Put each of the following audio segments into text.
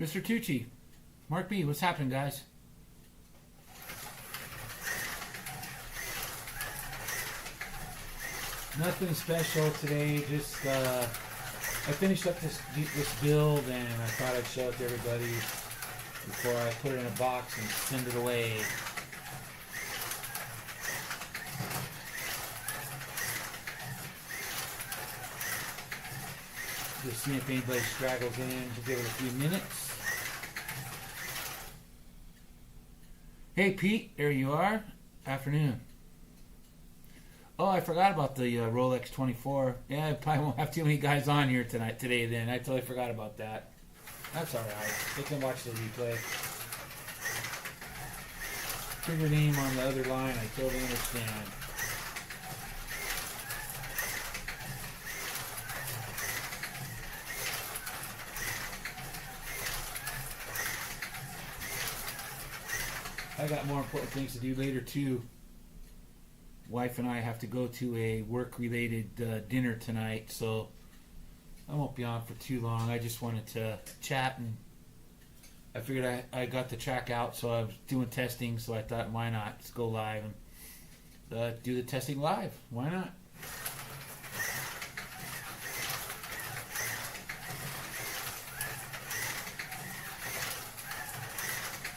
Mr. Tucci, Mark B, what's happening, guys? Nothing special today. Just I finished up this build, and I thought I'd show it to everybody before I put it in a box and send it away. Just seeing if anybody straggles in. We'll give it a few minutes. Hey Pete, there you are. Afternoon. Oh, I forgot about the Rolex 24. Yeah, I probably won't have too many guys on here today then. I totally forgot about that. That's alright. They can watch the replay. Trigger name on the other line, I totally understand. I got more important things to do later too. Wife and I have to go to a work-related dinner tonight, so I won't be on for too long. I just wanted to chat, and I figured I got the track out, so I was doing testing, so I thought, why not? Let's go live and do the testing live. Why not?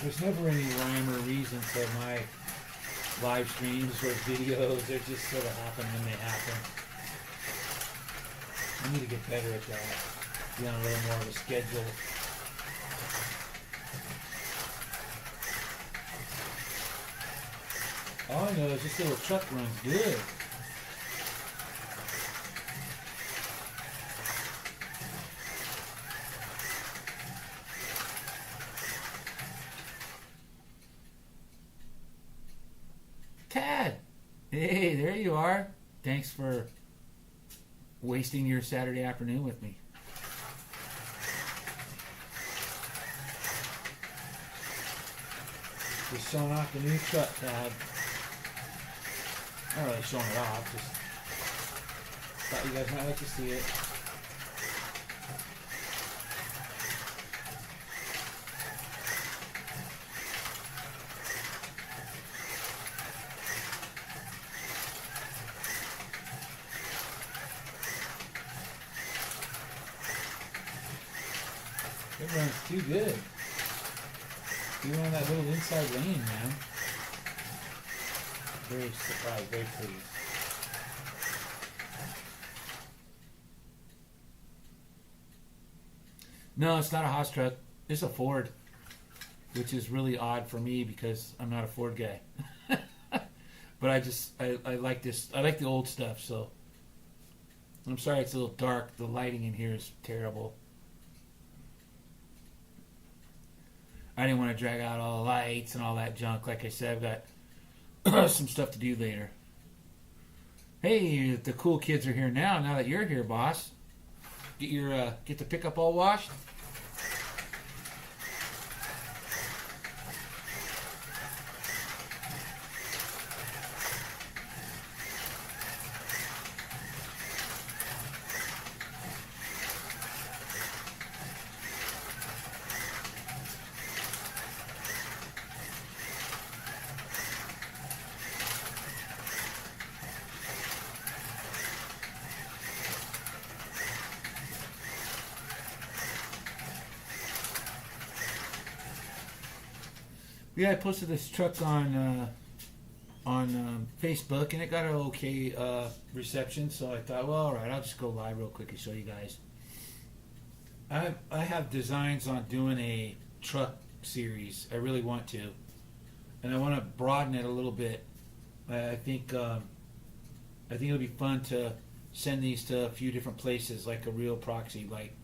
There's never any rhyme or reason to my live streams or videos. They just sort of happen when they happen. I need to get better at that. Be on a little more of a schedule. All I know is this little truck runs good. Tad! Hey, there you are. Thanks for wasting your Saturday afternoon with me. Just showing off the new truck, Tad. Not really showing it off, just thought you guys might like to see it. It runs too good. You're on that little inside lane, man. Very surprised, very pleased. No, it's not a Haas truck. It's a Ford, which is really odd for me because I'm not a Ford guy. But I like this. I like the old stuff, so I'm sorry it's a little dark. The lighting in here is terrible. I didn't want to drag out all the lights and all that junk. Like I said, I've got some stuff to do later. Hey, the cool kids are here now. Now that you're here, boss, get the pickup all washed. Yeah, I posted this truck on Facebook, and it got an okay reception. So I thought, well, all right, I'll just go live real quick and show you guys. I have designs on doing a truck series. I really want to, and I want to broaden it a little bit. I think it'll be fun to send these to a few different places, like a real proxy, like.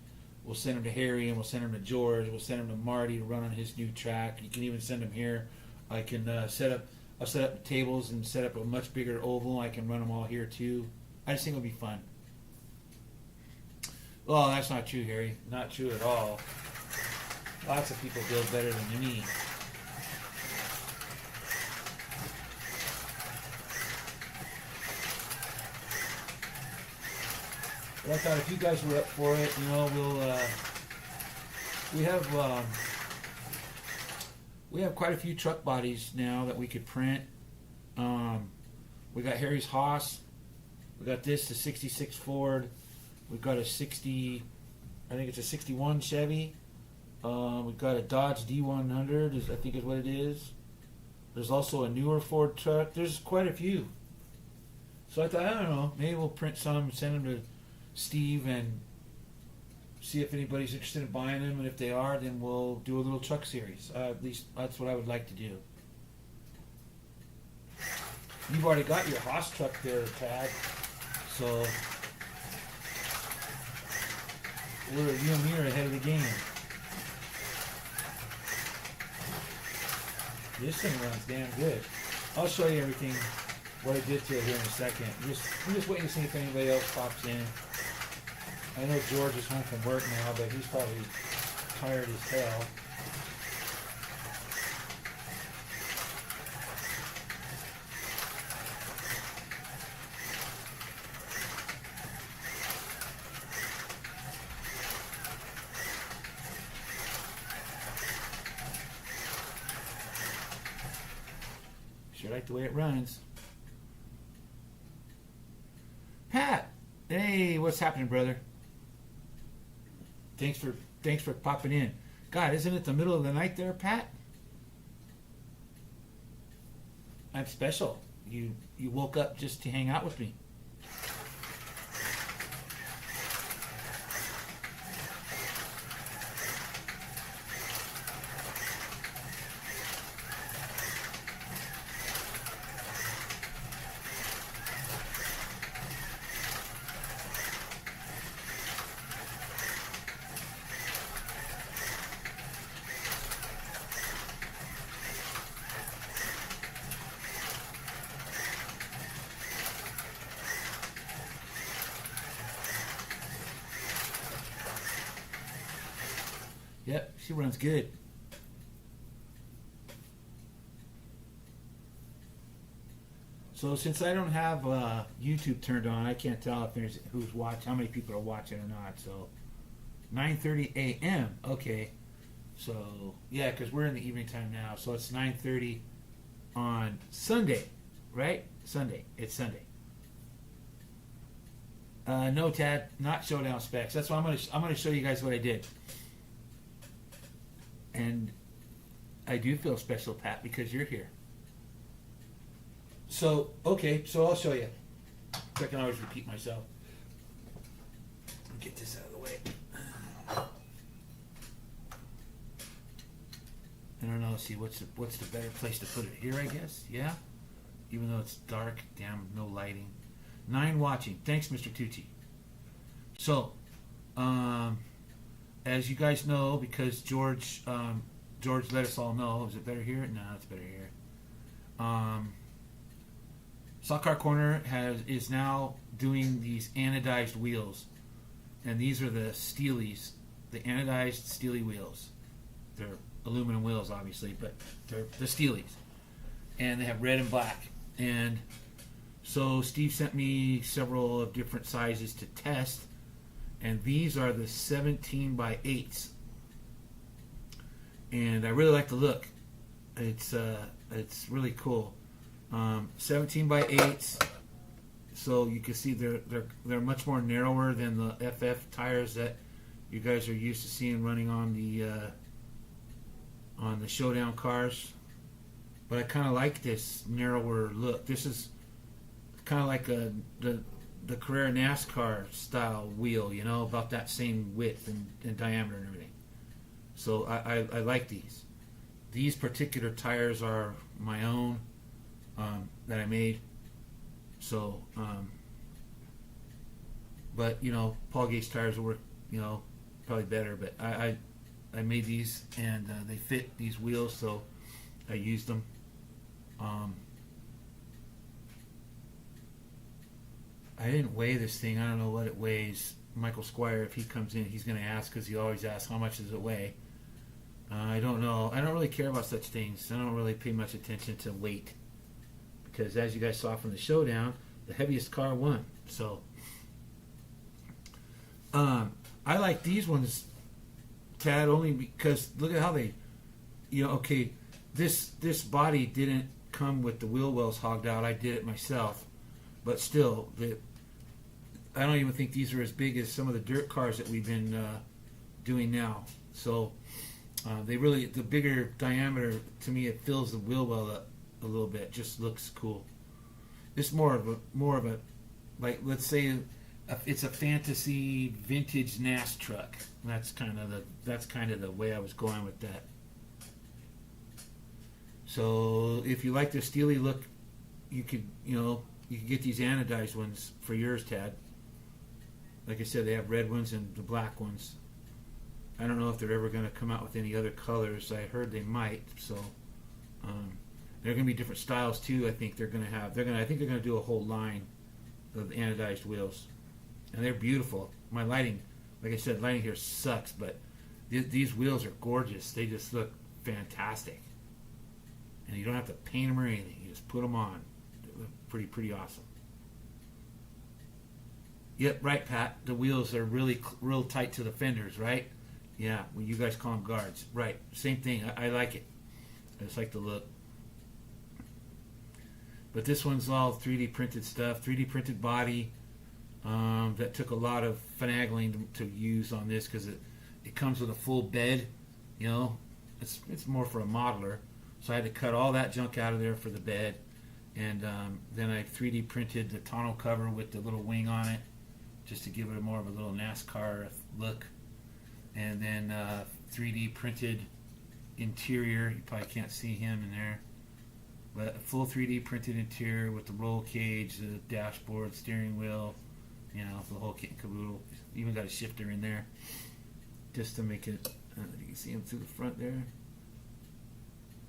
We'll send them to Harry, and we'll send them to George. We'll send them to Marty to run on his new track. You can even send them here. I can I'll set up tables and set up a much bigger oval. I can run them all here too. I just think it'll be fun. Well, that's not true, Harry. Not true at all. Lots of people build better than me. But I thought if you guys were up for it, we'll we have quite a few truck bodies now that we could print. We got Harry's Haas. We got this, the 66 Ford. We've got a 60, I think it's a 61 Chevy. We've got a Dodge D100, I think is what it is. There's also a newer Ford truck. There's quite a few. So I thought, I don't know, maybe we'll print some and send them to Steve and see if anybody's interested in buying them. And if they are, then we'll do a little truck series. At least that's what I would like to do. You've already got your Haas truck there, Tad. So you and me are ahead of the game. This thing runs damn good. I'll show you everything, what I did to it here in a second. I'm just waiting to see if anybody else pops in. I know George is home from work now, but he's probably tired as hell. Sure like the way it runs. Pat, hey, what's happening, brother? Thanks for popping in. God, isn't it the middle of the night there, Pat? I'm special. You woke up just to hang out with me. Yep, she runs good. So since I don't have YouTube turned on, I can't tell if there's how many people are watching or not. So 9:30 a.m. Okay, so yeah, because we're in the evening time now. So it's 9:30 on Sunday, right? Sunday. It's Sunday. No, Tad, not Showdown specs. That's why I'm gonna show you guys what I did. And I do feel special, Pat, because you're here. So, okay, so I'll show you. I can always repeat myself. Get this out of the way. I don't know, see, what's the better place to put it? Here, I guess? Yeah? Even though it's dark, damn, no lighting. 9 watching. Thanks, Mr. Tucci. So, as you guys know, because George let us all know. Is it better here? No, it's better here. Stock Car Corner is now doing these anodized wheels, and these are the Steelies, the anodized Steely wheels. They're aluminum wheels, obviously, but they're the Steelies, and they have red and black. And so Steve sent me several of different sizes to test. And these are the 17 by 8s, and I really like the look. It's really cool. 17 by 8s, so you can see they're much more narrower than the FF tires that you guys are used to seeing running on the Showdown cars. But I kind of like this narrower look. This is kind of like the Carrera NASCAR style wheel, you know, about that same width and diameter and everything. So I like these. These particular tires are my own that I made. So, but you know, Paul Gates tires will work, you know, probably better. But I made these and they fit these wheels, so I used them. I didn't weigh this thing. I don't know what it weighs. Michael Squire, if he comes in, he's going to ask, because he always asks, how much does it weigh? I don't know. I don't really care about such things. I don't really pay much attention to weight, because as you guys saw from the Showdown, the heaviest car won. So I like these ones Tad, only because look at how they, okay, this body didn't come with the wheel wells hogged out. I did it myself, but still, I don't even think these are as big as some of the dirt cars that we've been doing now. So the bigger diameter, to me, it fills the wheel well up a little bit. Just looks cool. It's more of a like, let's say it's a fantasy vintage NAS truck. That's kind of the way I was going with that. So if you like the steely look, you could get these anodized ones for yours, Tad. Like I said, they have red ones and the black ones. I don't know if they're ever going to come out with any other colors. I heard they might. So they're going to be different styles too. I think they're going to have. I think they're going to do a whole line of anodized wheels, and they're beautiful. My lighting, like I said, lighting here sucks, but these wheels are gorgeous. They just look fantastic, and you don't have to paint them or anything. You just put them on. They look pretty awesome. Yep, right, Pat. The wheels are real tight to the fenders, right? Yeah, well, you guys call them guards. Right, same thing. I like it. I just like the look. But this one's all 3D printed stuff, 3D printed body. That took a lot of finagling to use on this because it comes with a full bed. It's more for a modeler. So I had to cut all that junk out of there for the bed. And then I 3D printed the tonneau cover with the little wing on it, just to give it more of a little NASCAR look. And then 3D printed interior. You probably can't see him in there. But a full 3D printed interior with the roll cage, the dashboard, steering wheel, the whole kit and caboodle. Even got a shifter in there just to make it, you can see him through the front there.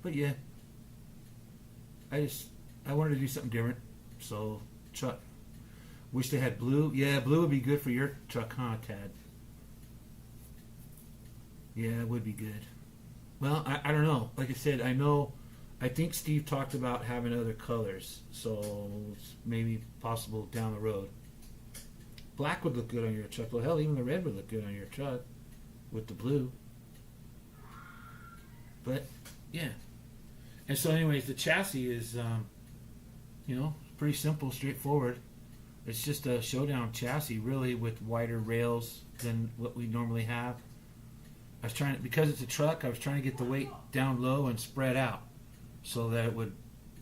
But yeah, I wanted to do something different. So, Chuck, wish they had blue. Yeah, blue would be good for your truck, huh, Tad? Yeah, it would be good. Well, I don't know. Like I said, I think Steve talked about having other colors, so it's maybe possible down the road. Black would look good on your truck. Well, hell, even the red would look good on your truck with the blue. But, yeah. And so anyways, the chassis is, pretty simple, straightforward. It's just a showdown chassis, really, with wider rails than what we normally have. Because it's a truck, I was trying to get the weight down low and spread out, so that it would,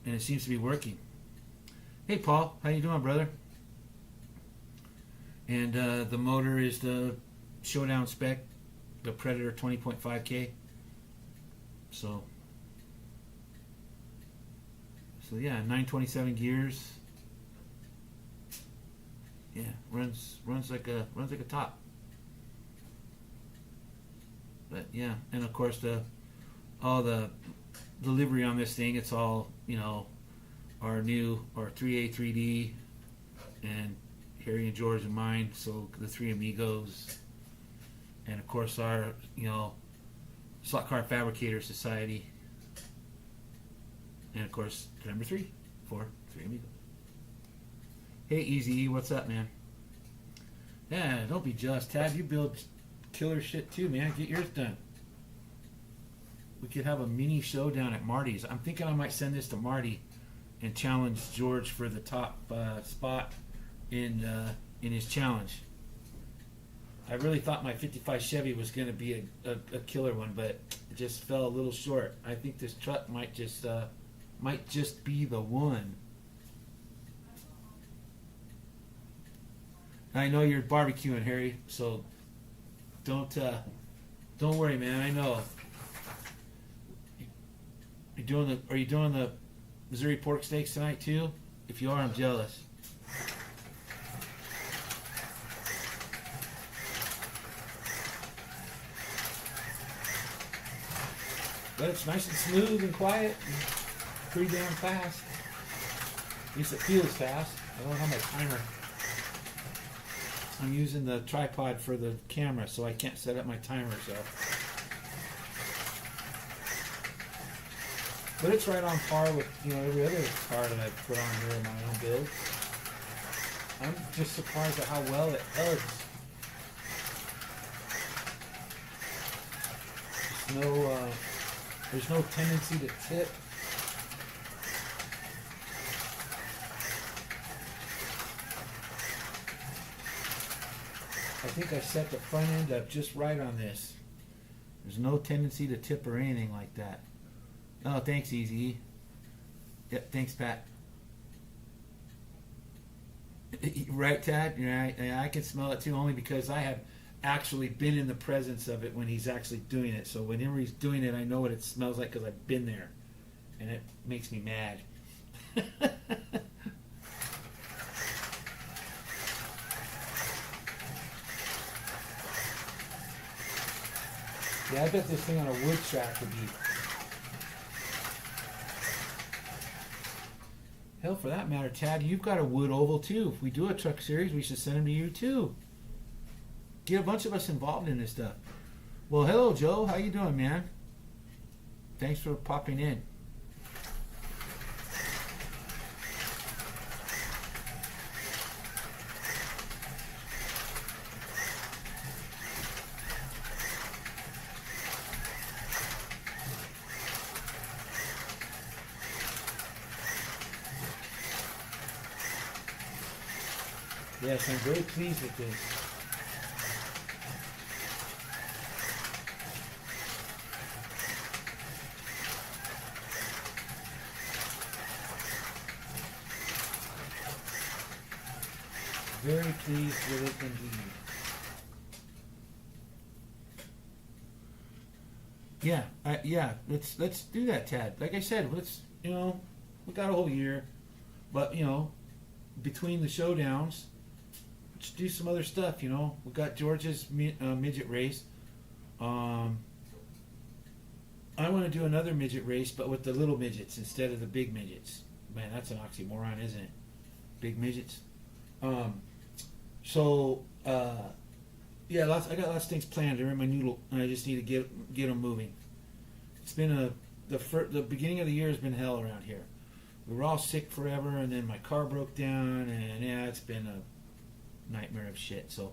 and it seems to be working. Hey, Paul, how you doing, brother? And the motor is the showdown spec, the Predator 20.5K. So yeah, 927 gears. Yeah, runs like a top. But yeah, and of course all the delivery on this thing, it's all, our 3A 3D and Harry and George and mine, so the Three Amigos, and of course our, Slot Car Fabricator Society, and of course the number 3 for Three Amigos. Hey, Easy E, what's up, man? Yeah, don't be jealous, Tad. You build killer shit too, man. Get yours done. We could have a mini showdown at Marty's. I'm thinking I might send this to Marty and challenge George for the top spot in his challenge. I really thought my 55 Chevy was going to be a killer one, but it just fell a little short. I think this truck might just be the one. I know you're barbecuing, Harry, so don't worry, man. I know. Are you doing the Missouri pork steaks tonight too? If you are, I'm jealous. But it's nice and smooth and quiet and pretty damn fast. At least it feels fast. I don't have my timer. I'm using the tripod for the camera, so I can't set up my timer, so. But it's right on par with, every other car that I've put on here in my own build. I'm just surprised at how well it hugs. there's no tendency to tip. I think I set the front end up just right on this. There's no tendency to tip or anything like that. Oh, thanks, Easy. Yep, thanks, Pat. Right, Tad? Yeah, I can smell it too, only because I have actually been in the presence of it when he's actually doing it. So whenever he's doing it, I know what it smells like because I've been there. And it makes me mad. Yeah, I bet this thing on a wood track would be... Hell, for that matter, Tad, you've got a wood oval too. If we do a truck series, we should send them to you too. Get a bunch of us involved in this stuff. Well, hello, Joe. How you doing, man? Thanks for popping in. Yes, I'm very pleased with this. Very pleased with it indeed. Yeah, let's do that, Tad. Like I said, we got a whole year, but between the showdowns, let's do some other stuff. We got George's midget race. I want to do another midget race, but with the little midgets instead of the big midgets. Man, that's an oxymoron, isn't it? Big midgets. Yeah, I got lots of things planned. They're in my noodle, and I just need to get them moving. It's been the beginning of the year has been hell around here. We were all sick forever, and then my car broke down, and yeah, it's been a nightmare of shit. So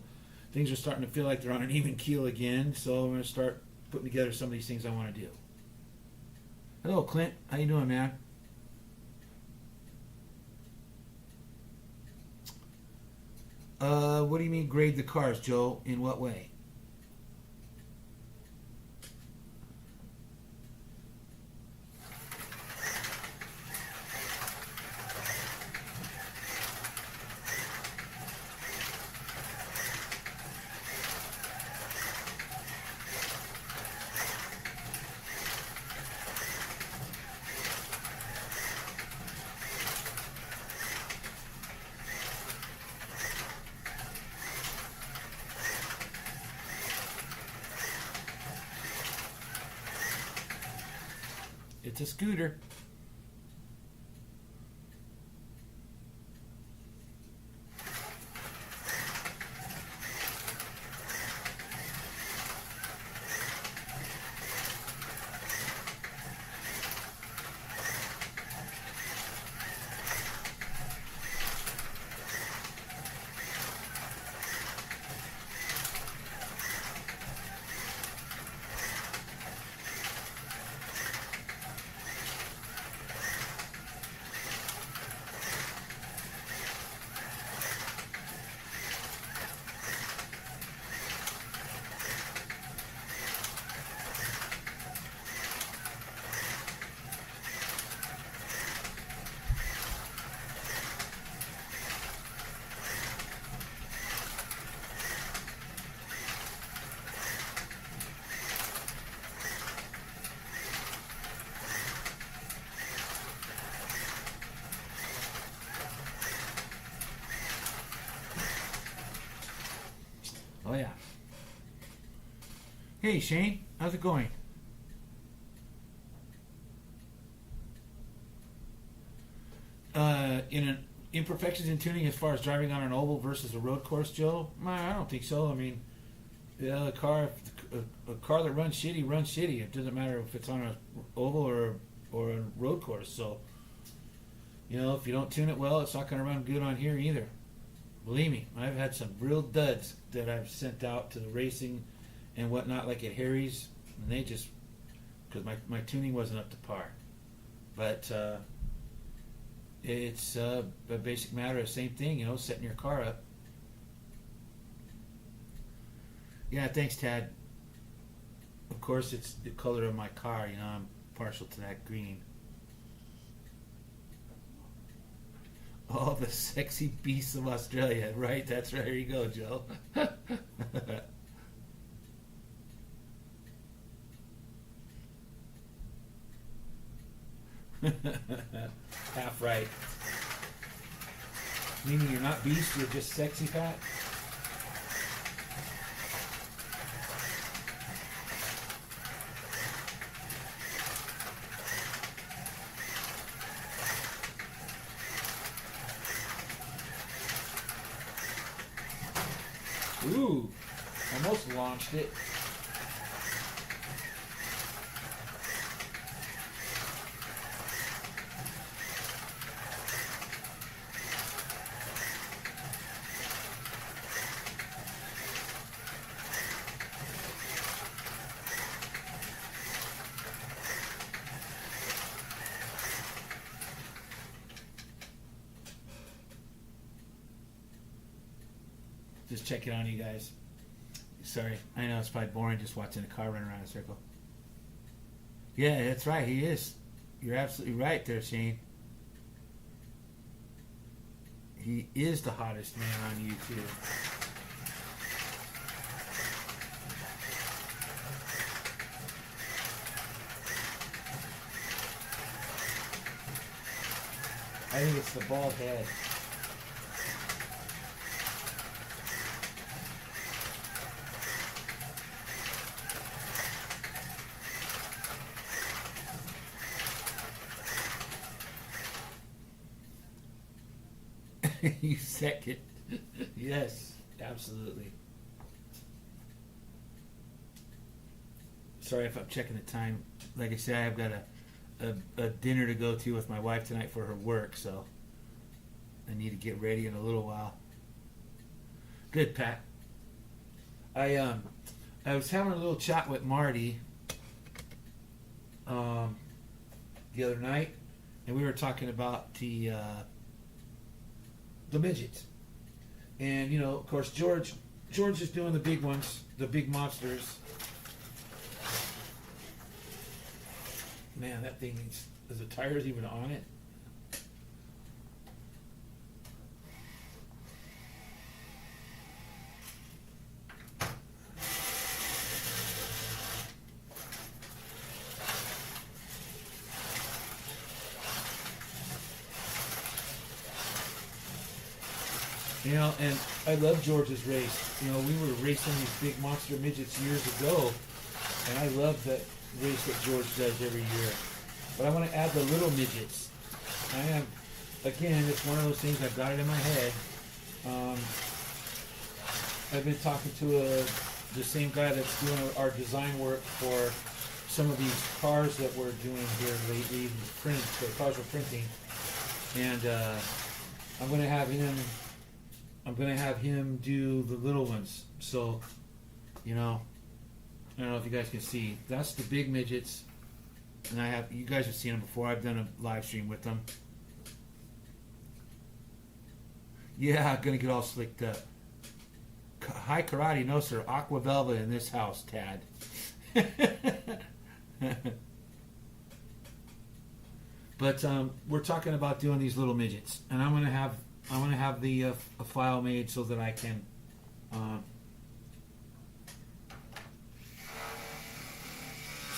things are starting to feel like they're on an even keel again. So I'm going to start putting together some of these things I want to do. Hello, Clint. How you doing, man? What do you mean grade the cars, Joe? In what way? It's a scooter. Oh yeah. Hey Shane, how's it going? In imperfections in tuning as far as driving on an oval versus a road course, Joe? I don't think so. I mean, a car that runs shitty. It doesn't matter if it's on an oval or a road course. So, if you don't tune it well, it's not going to run good on here either. Believe me, I've had some real duds that I've sent out to the racing and whatnot, like at Harry's, and they just because my tuning wasn't up to par. But it's a basic matter of same thing, setting your car up. Yeah, thanks, Tad. Of course, it's the color of my car. I'm partial to that green. All the sexy beasts of Australia, right? That's right. Here you go, Joe. Half right. Meaning you're not beast, you're just sexy, Pat? Ooh, almost launched it. Just checking on you guys. Sorry, I know it's probably boring just watching a car run around in a circle. Yeah, that's right, he is. You're absolutely right there, Shane. He is the hottest man on YouTube. I think it's the bald head. You second. Yes, absolutely. Sorry if I'm checking the time. Like I said, I've got a dinner to go to with my wife tonight for her work, so I need to get ready in a little while. Good, Pat. I was having a little chat with Marty the other night, and we were talking about the midgets. And of course, George is doing the big ones, the big monsters. Man, that thing is the tires even on it? And I love George's race. We were racing these big monster midgets years ago, and I love that race that George does every year. But I want to add the little midgets. Again, it's one of those things, I've got it in my head. I've been talking to the same guy that's doing our design work for some of these cars that we're doing here lately, the cars we're printing. And I'm going to have him do the little ones. So, I don't know if you guys can see. That's the big midgets, and you guys have seen them before. I've done a live stream with them. Yeah, I'm gonna get all slicked up. Hi karate, no sir. Aqua Velva in this house, Tad. But we're talking about doing these little midgets, and I'm gonna have the a file made so that I can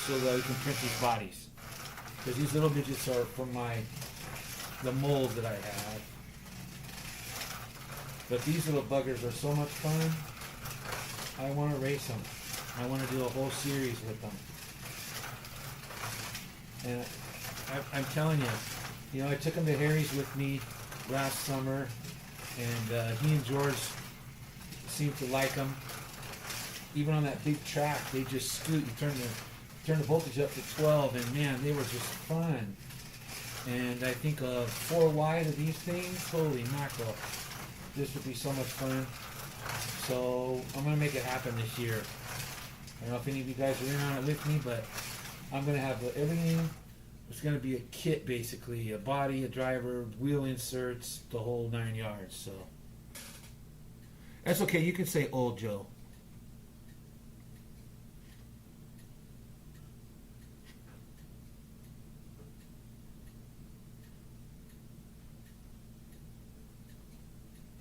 we can print these bodies, because these little midgets are from the mold that I have. But these little buggers are so much fun. I want to race them. I want to do a whole series with them. And I'm telling you, I took them to Harry's with me last summer, and he and George seemed to like them. Even on that big track, they just scoot. You turn the voltage up to 12, and man, they were just fun. And I think 4 wide of these things, holy mackerel, this would be so much fun. So I'm gonna make it happen this year. I don't know if any of you guys are in on it with me, but I'm gonna have everything. It's gonna be a kit basically, a body, a driver, wheel inserts, the whole 9 yards. So that's okay. You can say old Joe.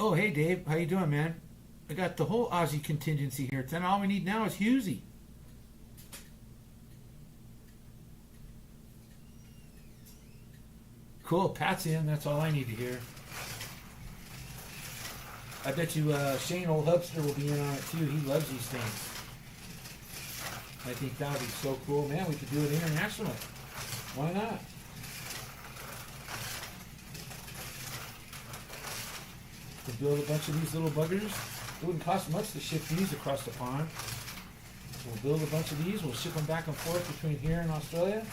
Oh, hey Dave, how you doing, man? I got the whole Aussie contingency here. Then all we need now is Husey. Cool, Pat's in. That's all I need to hear. I bet you Shane Old Hubster will be in on it too. He loves these things. I think that would be so cool, man. We could do it internationally. Why not? To build a bunch of these little buggers. It wouldn't cost much to ship these across the pond. We'll build a bunch of these. We'll ship them back and forth between here and Australia.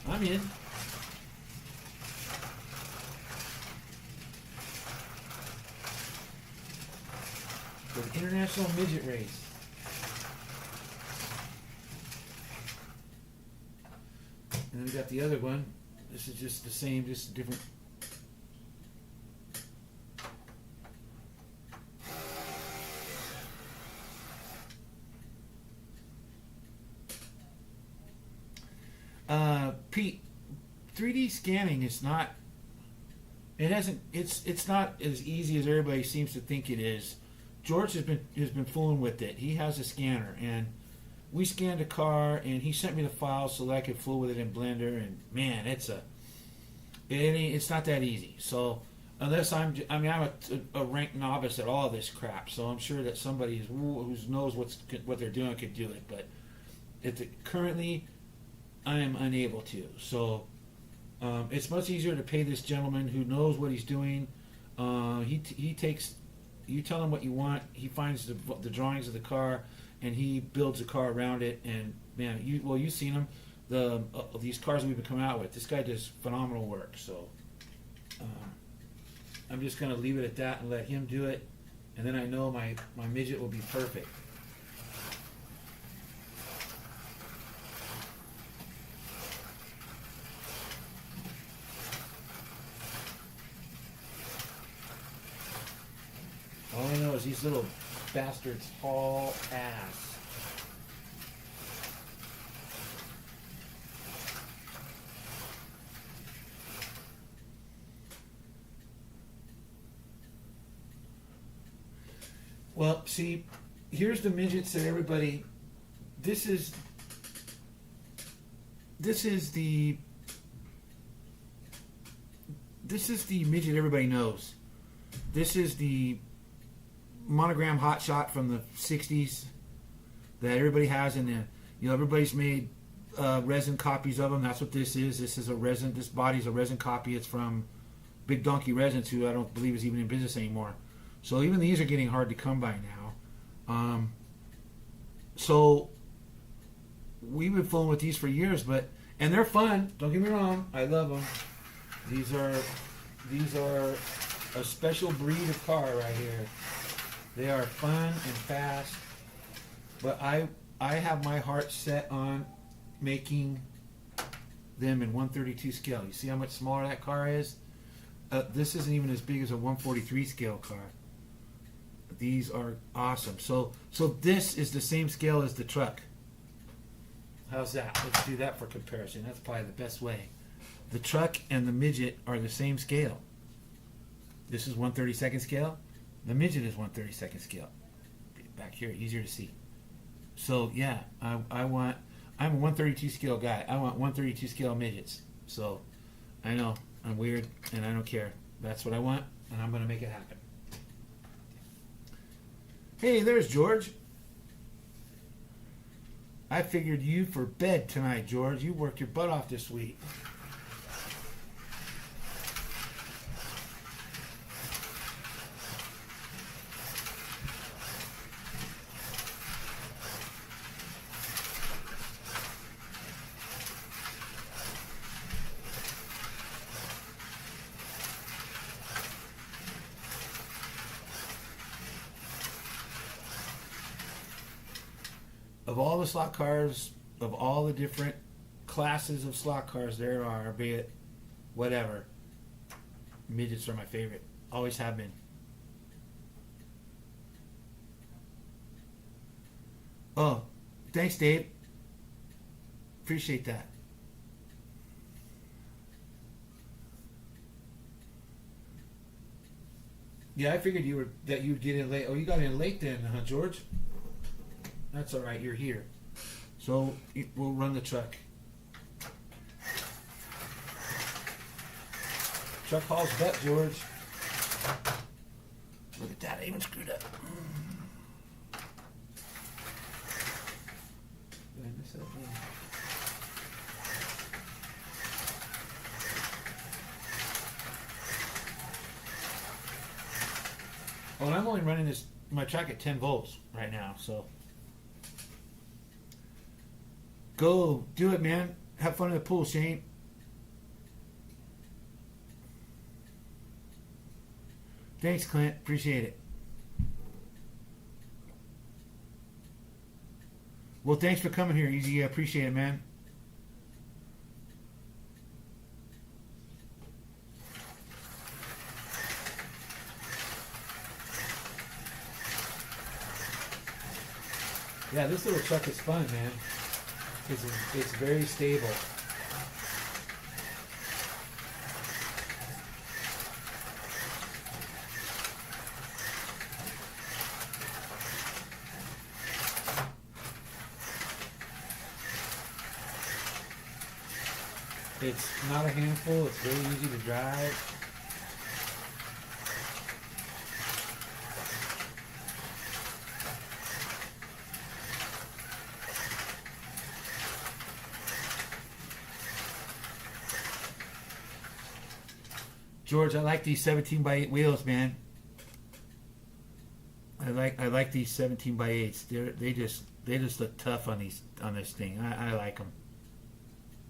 I'm in. For the International Midget Race. And then we got the other one. This is just the same, just different. Pete, 3D scanning is not. It hasn't. It's not as easy as everybody seems to think it is. George has been fooling with it. He has a scanner, and we scanned a car, and he sent me the files so that I could fool with it in Blender. And man, it's not that easy. So unless I'm a rank novice at all this crap. So I'm sure that somebody who knows what they're doing could do it. But currently, I am unable to. So it's much easier to pay this gentleman who knows what he's doing. He takes. You tell him what you want. He finds the drawings of the car, and he builds a car around it. And man, you've seen him. These cars that we've been coming out with. This guy does phenomenal work. So I'm just gonna leave it at that and let him do it. And then I know my midget will be perfect. All I know is these little bastards haul ass. Well, see, here's the midgets that everybody. This is the midget everybody knows. This is the monogram hotshot from the 60s that everybody has in there. Everybody's made resin copies of them. That's what this is. This is a resin. This body's a resin copy. It's from Big Donkey Resins, who I don't believe is even in business anymore. So even these are getting hard to come by now. So we've been fooling with these for years, and they're fun. Don't get me wrong. I love them. These are a special breed of car right here. They are fun and fast, but I have my heart set on making them in 132 scale. You see how much smaller that car is? This isn't even as big as a 143 scale car. These are awesome. So this is the same scale as the truck. How's that? Let's do that for comparison. That's probably the best way. The truck and the midget are the same scale. This is 1/32 scale. The midget is 1/32 scale. Back here, easier to see. So yeah, I'm a 132 scale guy. I want 132 scale midgets. So I know I'm weird and I don't care. That's what I want, and I'm gonna make it happen. Hey, there's George. I figured you for bed tonight, George. You worked your butt off this week. Of all the slot cars, of all the different classes of slot cars there are, be it whatever, midgets are my favorite. Always have been. Oh, thanks, Dave. Appreciate that. Yeah, I figured you'd get in late. Oh, you got in late then, huh, George? That's all right. You're here, so we'll run the truck. Truck hauls butt, George. Look at that, I even screwed up. Did I miss that one? Oh, and I'm only running my truck at 10 volts right now, so go do it, man. Have fun in the pool, Shane. Thanks, Clint. Appreciate it. Well, thanks for coming here, Easy. I appreciate it, man. Yeah, this little truck is fun, man. It's very stable. It's not a handful. It's very easy to drive. George, I like these 17 by 8 wheels, man. I like these 17 by 8s. They just look tough on this thing. I like them.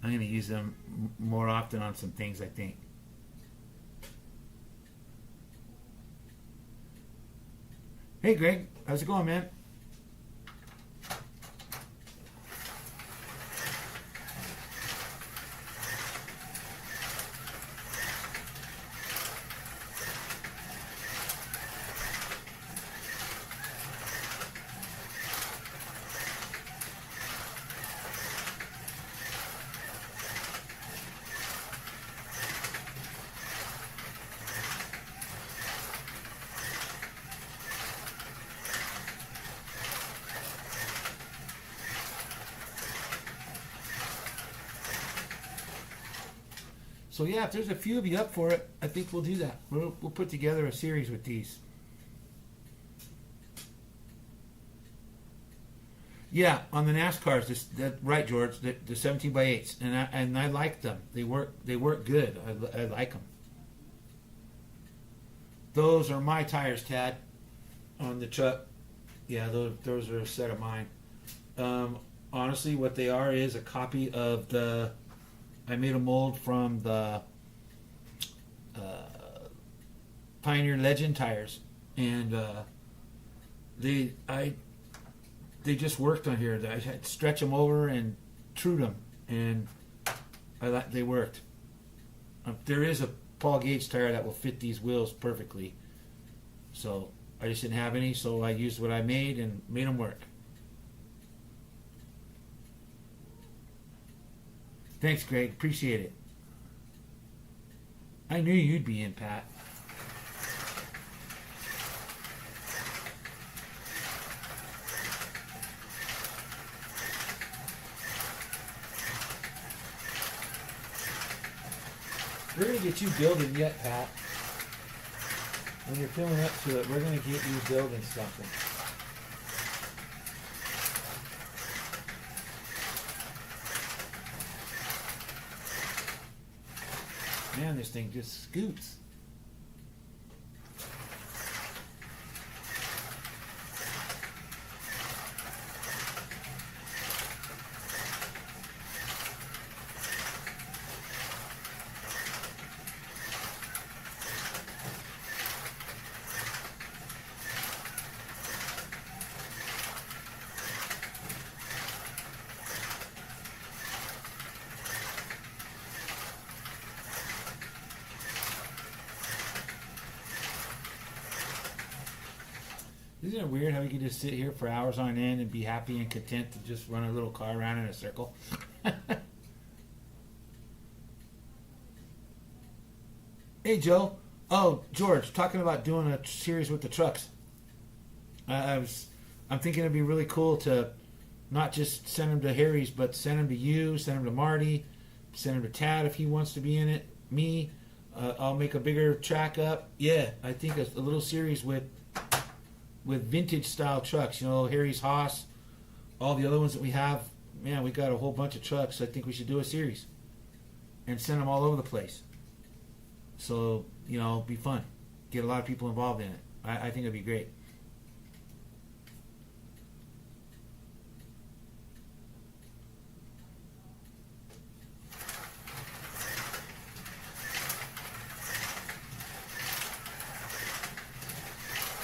I'm gonna use them more often on some things, I think. Hey, Greg, how's it going, man? So yeah, if there's a few of you up for it, I think we'll do that. We'll put together a series with these. Yeah, on the NASCARs, right, George. The 17 by 8s, and I like them. They work good. I like them. Those are my tires, Tad, on the truck. Yeah, those are a set of mine. Honestly, what they are is a copy of the. I made a mold from the Pioneer Legend tires, and they just worked on here. I had to stretch them over and trued them, and they worked. There is a Paul Gage tire that will fit these wheels perfectly, so I just didn't have any, so I used what I made and made them work. Thanks, Greg. Appreciate it. I knew you'd be in, Pat. We're going to get you building yet, Pat. When you're feeling up to it, we're going to get you building something. Man, this thing just scoots. Isn't it weird how we can just sit here for hours on end and be happy and content to just run a little car around in a circle? Hey, Joe. Oh, George, talking about doing a series with the trucks. I'm thinking it'd be really cool to not just send them to Harry's, but send them to you, send them to Marty, send them to Tad if he wants to be in it. Me, I'll make a bigger track up. Yeah, I think a little series with vintage style trucks. You know, Harry's Haas, all the other ones that we have. Man, we got a whole bunch of trucks. I think we should do a series and send them all over the place. So, you know, be fun. Get a lot of people involved in it. I think it'd be great.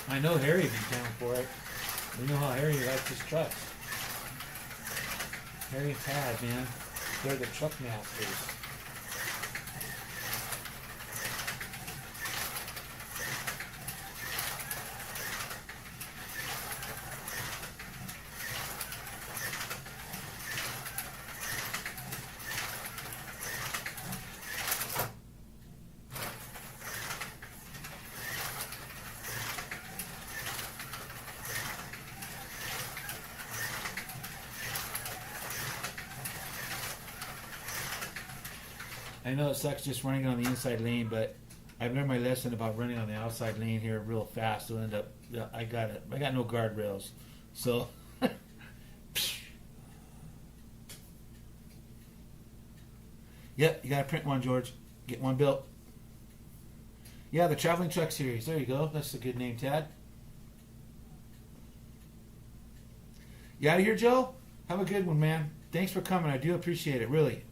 I know Harry'd be down for it. We know how Harry likes his trucks. Harry and Tad, man. They're the truck masters. I know it sucks just running on the inside lane, but I've learned my lesson about running on the outside lane here real fast. It'll end up, I got no guardrails, so. Yep, you gotta print one, George. Get one built. Yeah, the traveling truck series. There you go. That's a good name, Tad. You out of here, Joe? Have a good one, man. Thanks for coming. I do appreciate it, really.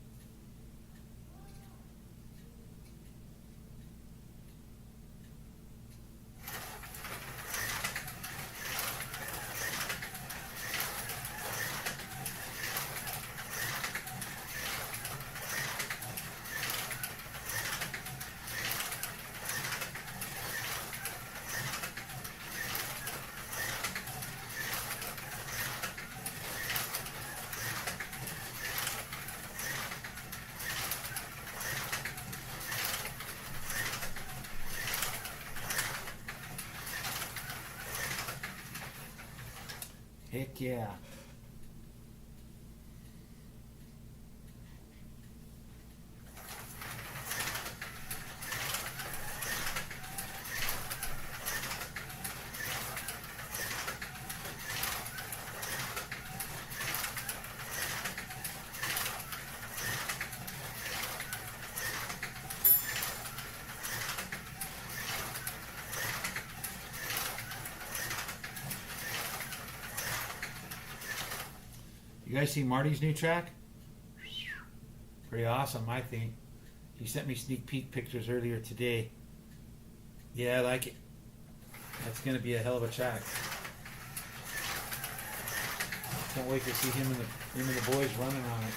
Heck yeah. You guys see Marty's new track? Pretty awesome, I think. He sent me sneak peek pictures earlier today. Yeah, I like it. That's going to be a hell of a track. Can't wait to see him and the boys running on it.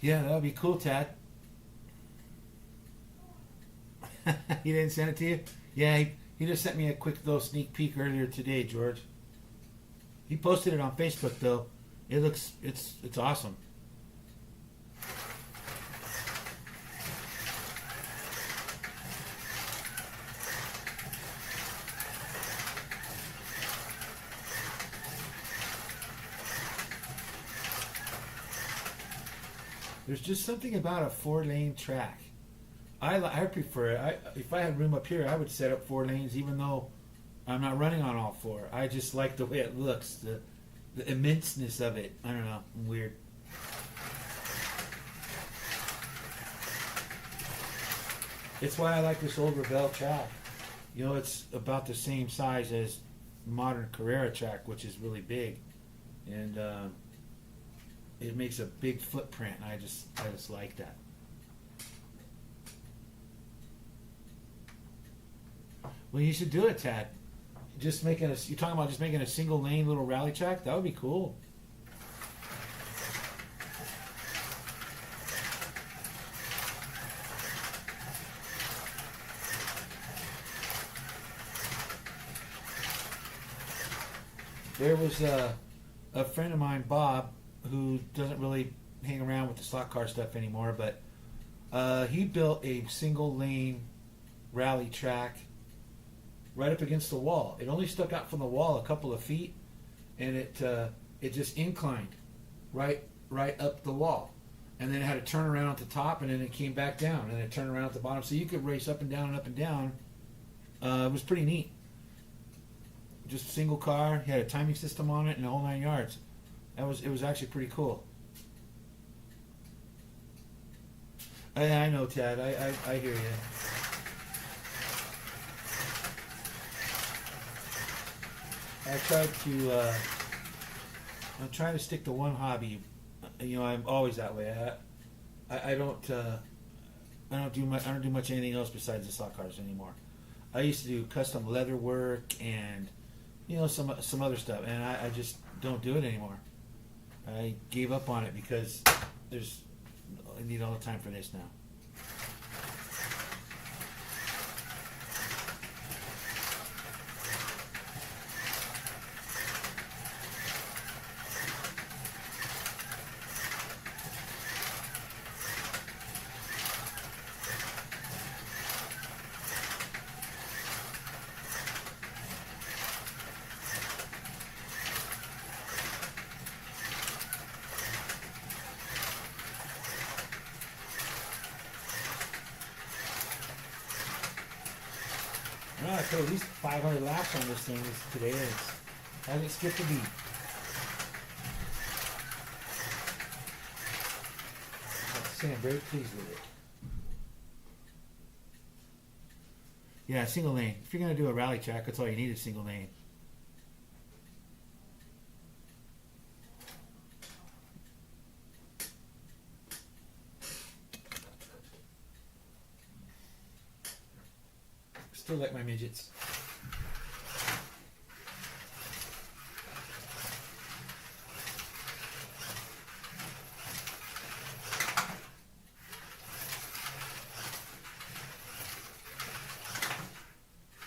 Yeah, that would be cool, Tad. He didn't send it to you? Yeah, he just sent me a quick little sneak peek earlier today, George. He posted it on Facebook though. It's awesome. There's just something about a 4-lane track. I prefer it. If I had room up here, I would set up 4 lanes, even though I'm not running on all 4. I just like the way it looks, the immenseness of it. I don't know. I'm weird. It's why I like this old Revell track. You know, it's about the same size as modern Carrera track, which is really big, and it makes a big footprint. And I just like that. Well, you should do it, Tad. Just making you're talking about just making a single lane little rally track? That would be cool. There was a friend of mine, Bob, who doesn't really hang around with the stock car stuff anymore, but he built a single lane rally track right up against the wall. It only stuck out from the wall a couple of feet, and it just inclined right up the wall, and then it had a turn around at the top, and then it came back down, and it turned around at the bottom, so you could race up and down and up and down. It was pretty neat. Just a single car, he had a timing system on it, and the whole 9 yards. It was actually pretty cool. I know, Tad. I hear you. I'm trying to stick to one hobby. You know, I'm always that way. I don't do much anything else besides the stock cars anymore. I used to do custom leather work and, you know, some other stuff, and I just don't do it anymore. I gave up on it because I need all the time for this now. I put at least 500 laps on this thing today. It hasn't skipped a beat. I have to say I'm very pleased with it. Yeah, single lane. If you're going to do a rally track, that's all you need is single lane. Still like my midgets.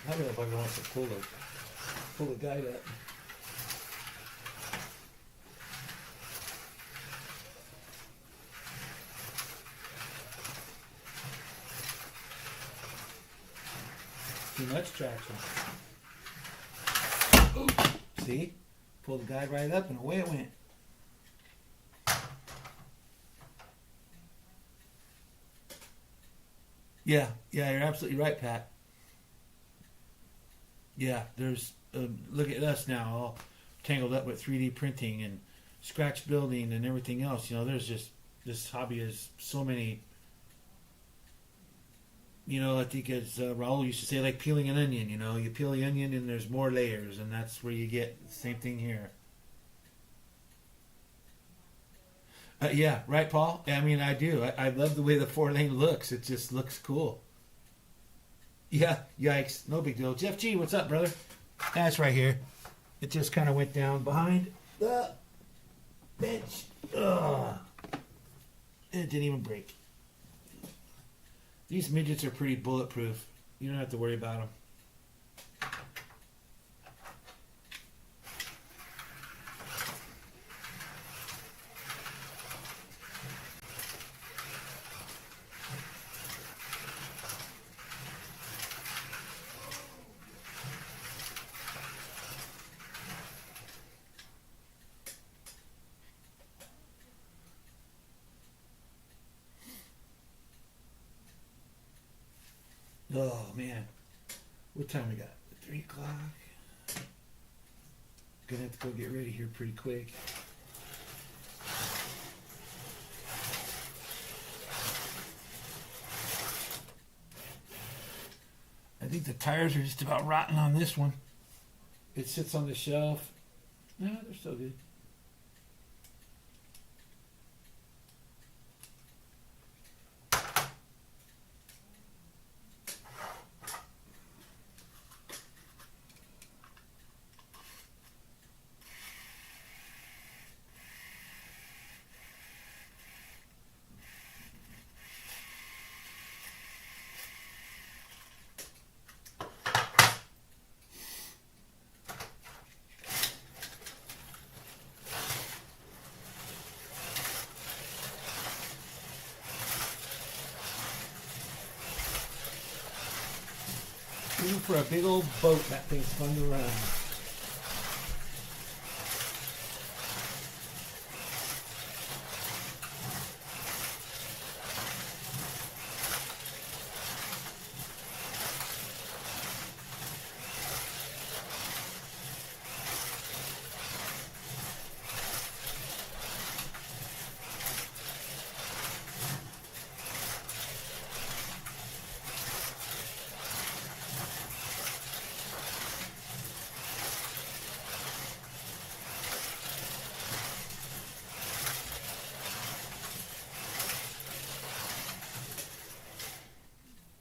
I don't know if I want to pull the guide up. Too much traction. Ooh, see? Pull the guide right up and away it went. Yeah, you're absolutely right, Pat. Yeah, there's look at us now, all tangled up with 3D printing and scratch building and everything else. You know, there's just this hobby has so many. You know, I think as Raul used to say, like peeling an onion. You know, you peel the onion and there's more layers, and that's where you get the same thing here. Yeah, right, Paul. I mean, I do. I love the way the 4 lane looks. It just looks cool. Yeah, yikes. No big deal. Jeff G, what's up, brother? That's right here. It just kind of went down behind the bench. Ugh. It didn't even break. These midgets are pretty bulletproof. You don't have to worry about them. Oh, man. What time we got? 3 o'clock. Gonna have to go get ready here pretty quick. the tires are just about rotten on this one. It sits on the shelf. No, they're still good. Even for a big old boat, that thing's fun to run.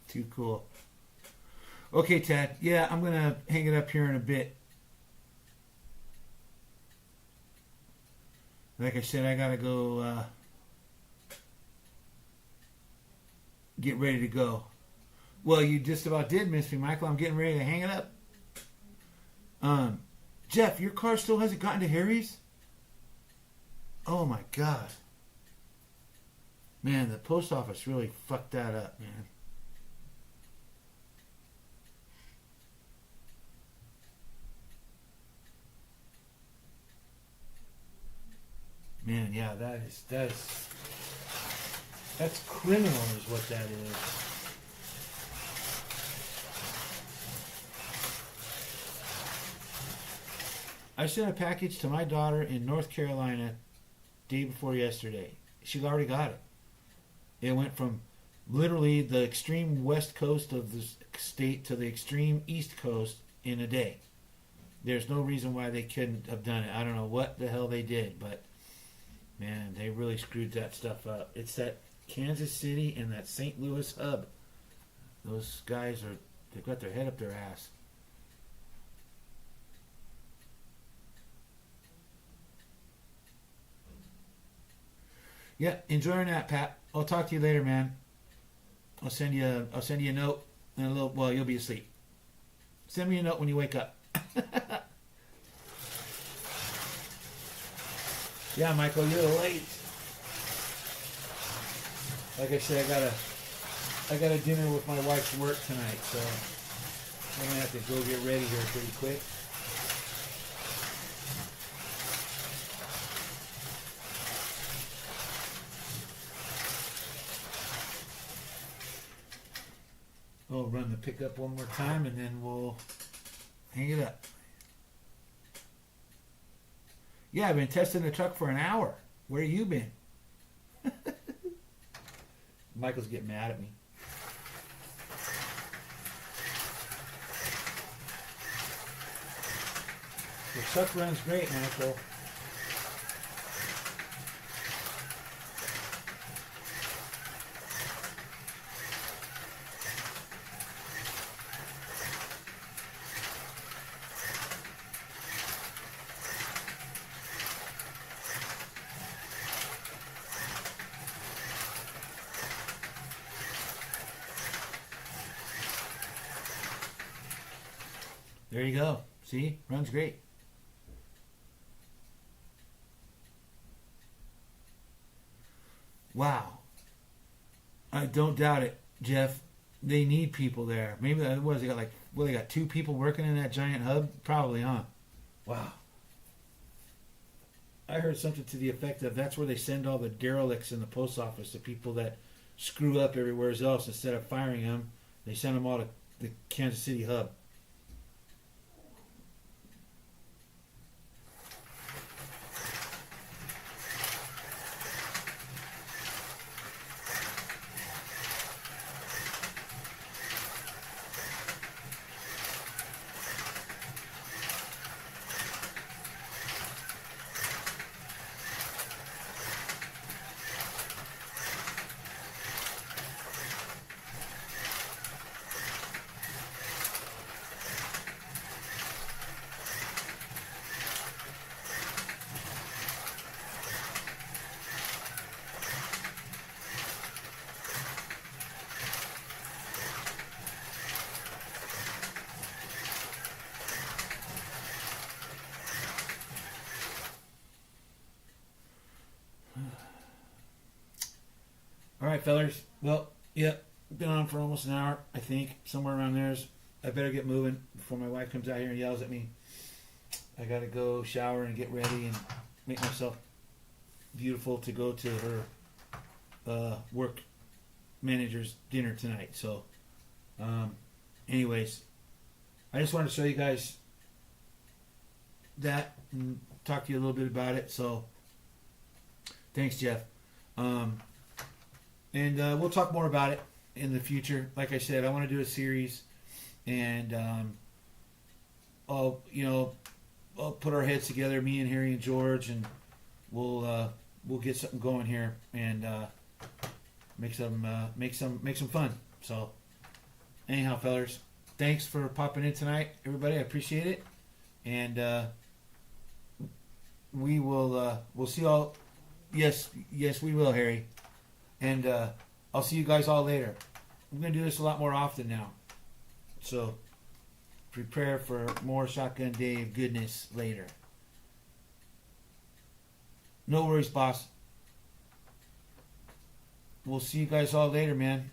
Too cool. Okay, Ted. Yeah, I'm gonna hang it up here in a bit. Like I said, I gotta go get ready to go. Well, you just about did miss me, Michael. I'm getting ready to hang it up. Jeff, your car still hasn't gotten to Harry's? Oh my God. Man, the post office really fucked that up, man. Man, yeah, that's criminal is what that is. I sent a package to my daughter in North Carolina day before yesterday. She already got it. It went from literally the extreme west coast of the state to the extreme east coast in a day. There's no reason why they couldn't have done it. I don't know what the hell they did, but man, they really screwed that stuff up. It's that Kansas City and that St. Louis hub. Those guys they've got their head up their ass. Yeah, enjoy your nap, Pat. I'll talk to you later, man. I'll send you a note and a little. Well, you'll be asleep. Send me a note when you wake up. Yeah, Michael, you're late. Like I said, I got a dinner with my wife's work tonight, so I'm gonna have to go get ready here pretty quick. I'll run the pickup one more time and then we'll hang it up. Yeah, I've been testing the truck for an hour. Where you been? Michael's getting mad at me. The truck runs great, Michael. There you go. See? Runs great. Wow. I don't doubt it, Jeff. They need people there. Maybe they got they got 2 people working in that giant hub? Probably, huh? Wow. I heard something to the effect of that's where they send all the derelicts in the post office, the people that screw up everywhere else. Instead of firing them, they send them all to the Kansas City hub. All right, fellers. Well, yeah, been on for almost an hour, I think, somewhere around there. I better get moving before my wife comes out here and yells at me. I gotta go shower and get ready and make myself beautiful to go to her work manager's dinner tonight. So, anyways, I just wanted to show you guys that and talk to you a little bit about it. So, thanks, Jeff. And we'll talk more about it in the future. Like I said, I want to do a series, and I'll put our heads together, me and Harry and George, and we'll get something going here and make some fun. So, anyhow, fellers, thanks for popping in tonight, everybody. I appreciate it, and we'll see y'all. Yes, we will, Harry. And I'll see you guys all later. I'm going to do this a lot more often now. So prepare for more Shotgun Dave goodness later. No worries, boss. We'll see you guys all later, man.